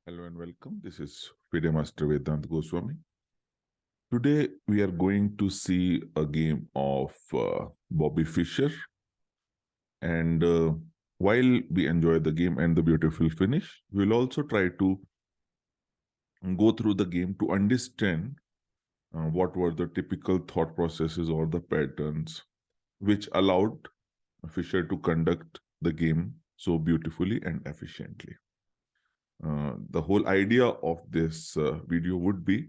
Hello and welcome. This is Master Vedant Goswami. Today we are going to see a game of Bobby Fischer. And while we enjoy the game and the beautiful finish, we'll also try to go through the game to understand what were the typical thought processes or the patterns which allowed Fischer to conduct the game so beautifully and efficiently. The whole idea of this video would be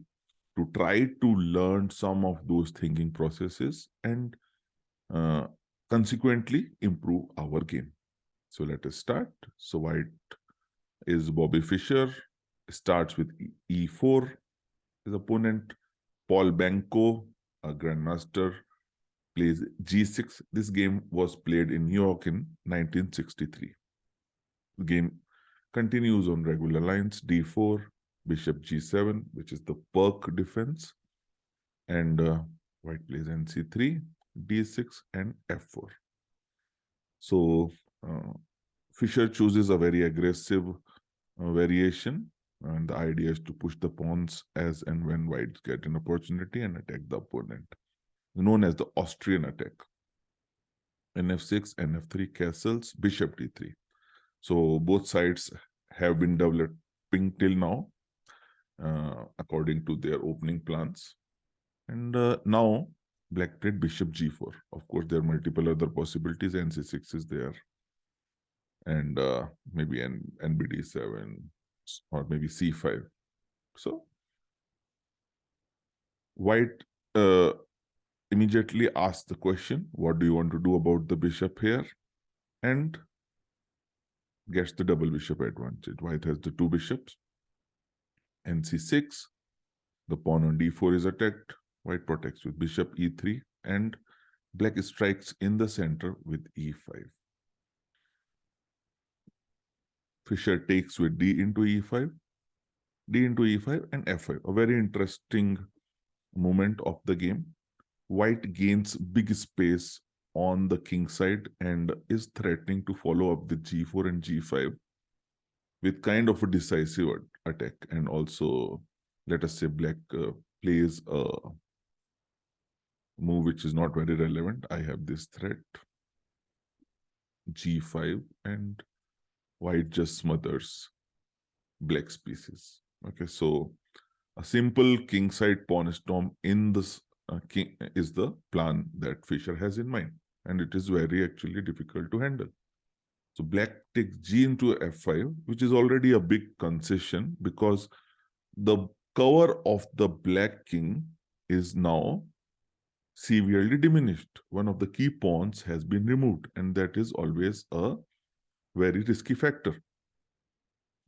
to try to learn some of those thinking processes and uh, consequently improve our game. So let us start. So white is Bobby Fischer, starts with E4. His opponent, Paul Benko, a Grandmaster, plays G6. This game was played in New York in 1963. The game continues on regular lines, D4, Bishop G7, which is the perk defense, and white plays NC3, D6, and F4. So Fischer chooses a very aggressive variation, and the idea is to push the pawns as and when whites get an opportunity and attack the opponent, known as the Austrian attack. NF6, NF3, castles, Bishop D3. So both sides have been developing till now according to their opening plans. And now black played Bishop G4. Of course, there are multiple other possibilities. NC6 is there. And maybe NBD7 or maybe C5. So white immediately asks the question, what do you want to do about the bishop here? And gets the double bishop advantage. White has the two bishops. NC6, the pawn on D4 is attacked. White protects with bishop E3 and black strikes in the center with E5. Fischer takes with D into E5, D into E5 and F5. A very interesting moment of the game. White gains big space on the king side and is threatening to follow up the G4 and G5 with kind of a decisive attack. And also, let us say black plays a move which is not very relevant. I have this threat, G5, and white just smothers black's pieces. Okay, so a simple king side pawn storm in this king is the plan that Fischer has in mind, and it is very actually difficult to handle. So black takes G into F5, which is already a big concession because the cover of the black king is now severely diminished. One of the key pawns has been removed, and that is always a very risky factor.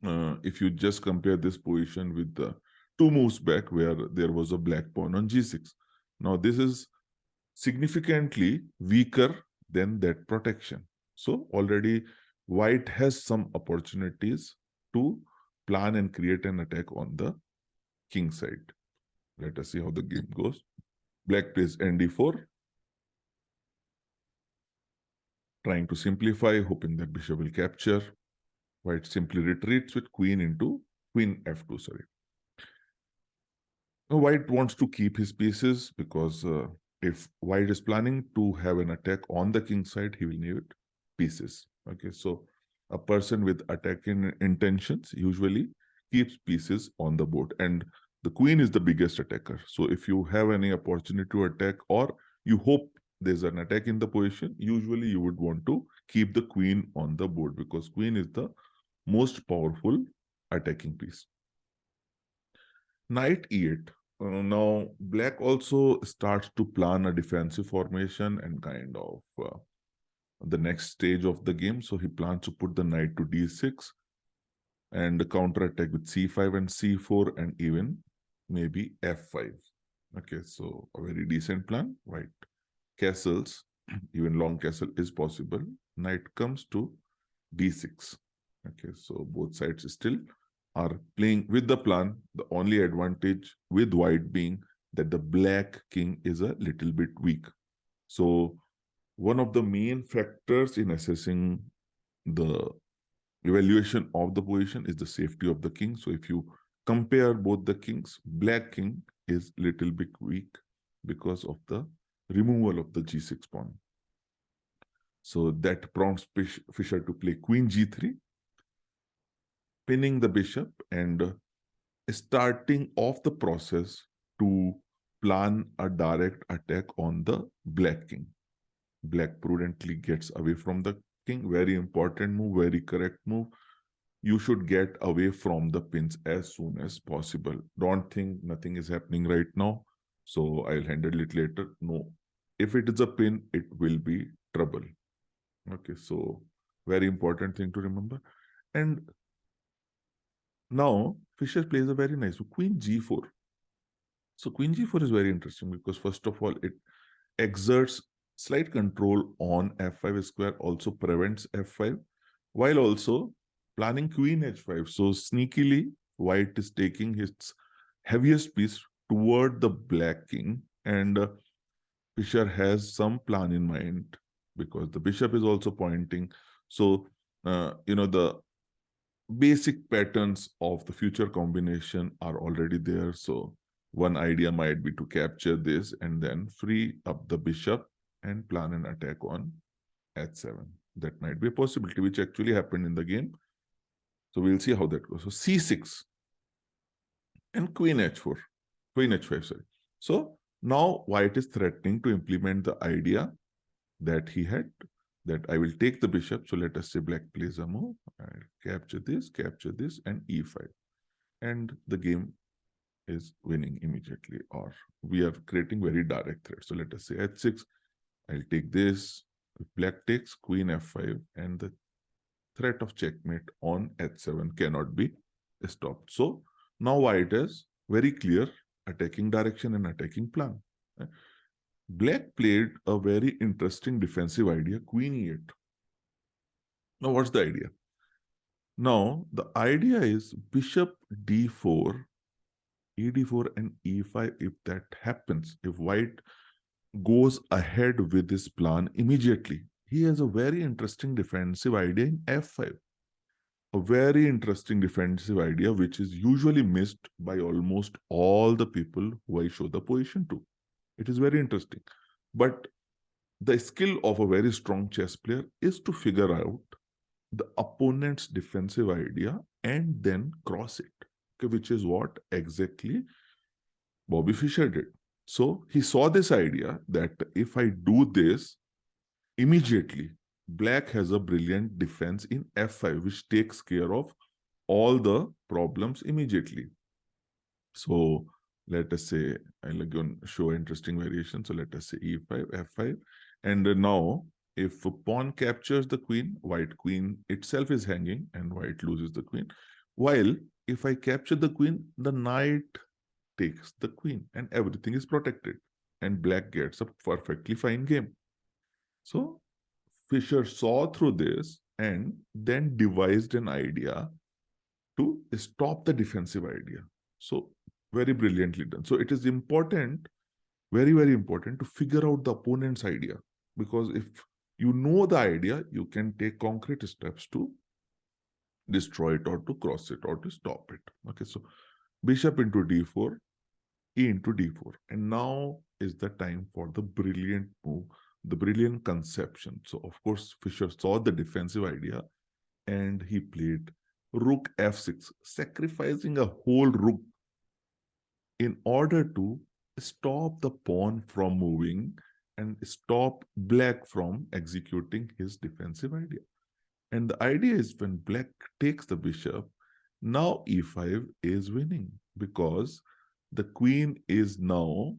If you just compare this position with the two moves back where there was a black pawn on G6. Now this is significantly weaker than that protection. So already white has some opportunities to plan and create an attack on the king side. Let us see how the game goes. Black plays ND4, trying to simplify, hoping that bishop will capture. White simply retreats with queen into queen F2, sorry. Now, white wants to keep his pieces because if white is planning to have an attack on the king side, he will need pieces. Okay, so a person with attacking intentions usually keeps pieces on the board, and the queen is the biggest attacker. So if you have any opportunity to attack or you hope there's an attack in the position, usually you would want to keep the queen on the board because queen is the most powerful attacking piece. Knight E8. Now, black also starts to plan a defensive formation and kind of the next stage of the game. So he plans to put the knight to D6 and counter attack with C5 and C4 and even maybe F5. Okay, so a very decent plan, right? Castles, even long castle is possible. Knight comes to D6. Okay, so both sides still are playing with the plan. The only advantage with white being that the black king is a little bit weak. So one of the main factors in assessing the evaluation of the position is the safety of the king. So if you compare both the kings, black king is little bit weak because of the removal of the g6 pawn. So that prompts Fischer to play queen g3, pinning the bishop and starting off the process to plan a direct attack on the black king. Black prudently gets away from the king. Very important move, very correct move. You should get away from the pins as soon as possible. Don't think nothing is happening right now, so I'll handle it later. No, if it is a pin, it will be trouble. Okay, so very important thing to remember. And now Fischer plays a very nice queen g4. So queen g4 is very interesting because first of all, it exerts slight control on f5 square, also prevents f5, while also planning queen h5. So sneakily, white is taking its heaviest piece toward the black king, and Fischer has some plan in mind because the bishop is also pointing. So, the basic patterns of the future combination are already there. So one idea might be to capture this and then free up the bishop and plan an attack on h7. That might be a possibility, which actually happened in the game. So we'll see how that goes. So c6 and queen h4, queen h5, sorry. So now white is threatening to implement the idea that he had, that I will take the bishop. So let us say black plays a move. I'll capture this, and e5. And the game is winning immediately, or we are creating very direct threat. So let us say h6, I'll take this, if black takes queen f5, and the threat of checkmate on h7 cannot be stopped. So now white is very clear attacking direction and attacking plan. Black played a very interesting defensive idea, queen e8. Now, what's the idea? Now, the idea is bishop d4, e4, and e5. If that happens, if white goes ahead with this plan immediately, he has a very interesting defensive idea in f5. A very interesting defensive idea, which is usually missed by almost all the people who I show the position to. It is very interesting. But the skill of a very strong chess player is to figure out the opponent's defensive idea and then cross it, okay, which is what exactly Bobby Fischer did. So he saw this idea that if I do this immediately, black has a brilliant defense in f5, which takes care of all the problems immediately. So let us say, I'll again show interesting variation. So let us say e5, f5, and now if a pawn captures the queen, white queen itself is hanging and white loses the queen. While if I capture the queen, the knight takes the queen and everything is protected and black gets a perfectly fine game. So Fischer saw through this and then devised an idea to stop the defensive idea. So very brilliantly done. So it is important, very, very important to figure out the opponent's idea, because if you know the idea, you can take concrete steps to destroy it or to cross it or to stop it. Okay, so bishop into d4, e into d4. And now is the time for the brilliant move, the brilliant conception. So of course, Fischer saw the defensive idea and he played rook f6, sacrificing a whole rook in order to stop the pawn from moving and stop black from executing his defensive idea. And the idea is when black takes the bishop, now e5 is winning because the queen is now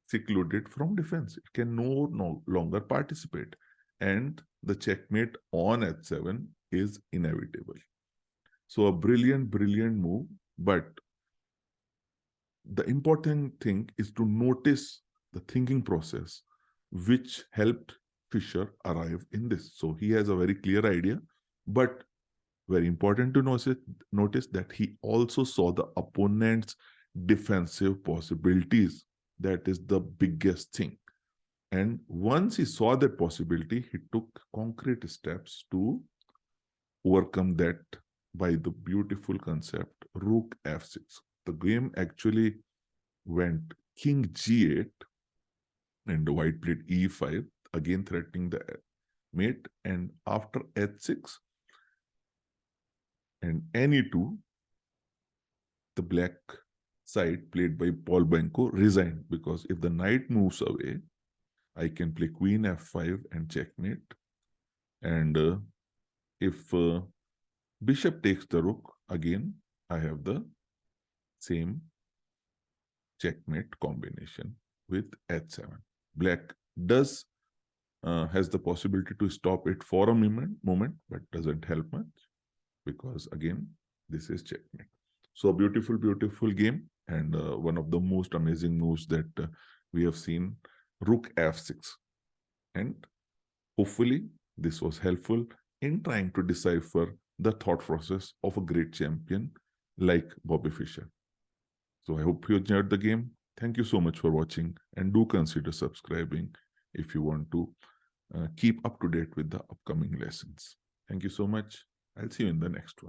secluded from defense. It can no longer participate. And the checkmate on h7 is inevitable. So a brilliant, brilliant move, but the important thing is to notice the thinking process which helped Fischer arrive in this. So he has a very clear idea, but very important to notice that he also saw the opponent's defensive possibilities. That is the biggest thing. And once he saw that possibility, he took concrete steps to overcome that by the beautiful concept rook f6. The game actually went king g8 and the white played e5, again threatening the mate, and after h6 and ne2, the black side played by Paul Benko resigned, because if the knight moves away, I can play queen f5 and checkmate. And if bishop takes the rook, again, I have the same checkmate combination with h7. Black does has the possibility to stop it for a moment, but doesn't help much, because again, this is checkmate. So a beautiful, beautiful game, and one of the most amazing moves that we have seen, rook f6. And hopefully this was helpful in trying to decipher the thought process of a great champion like Bobby Fischer. So I hope you enjoyed the game. Thank you so much for watching, and do consider subscribing if you want to keep up to date with the upcoming lessons. Thank you so much. I'll see you in the next one.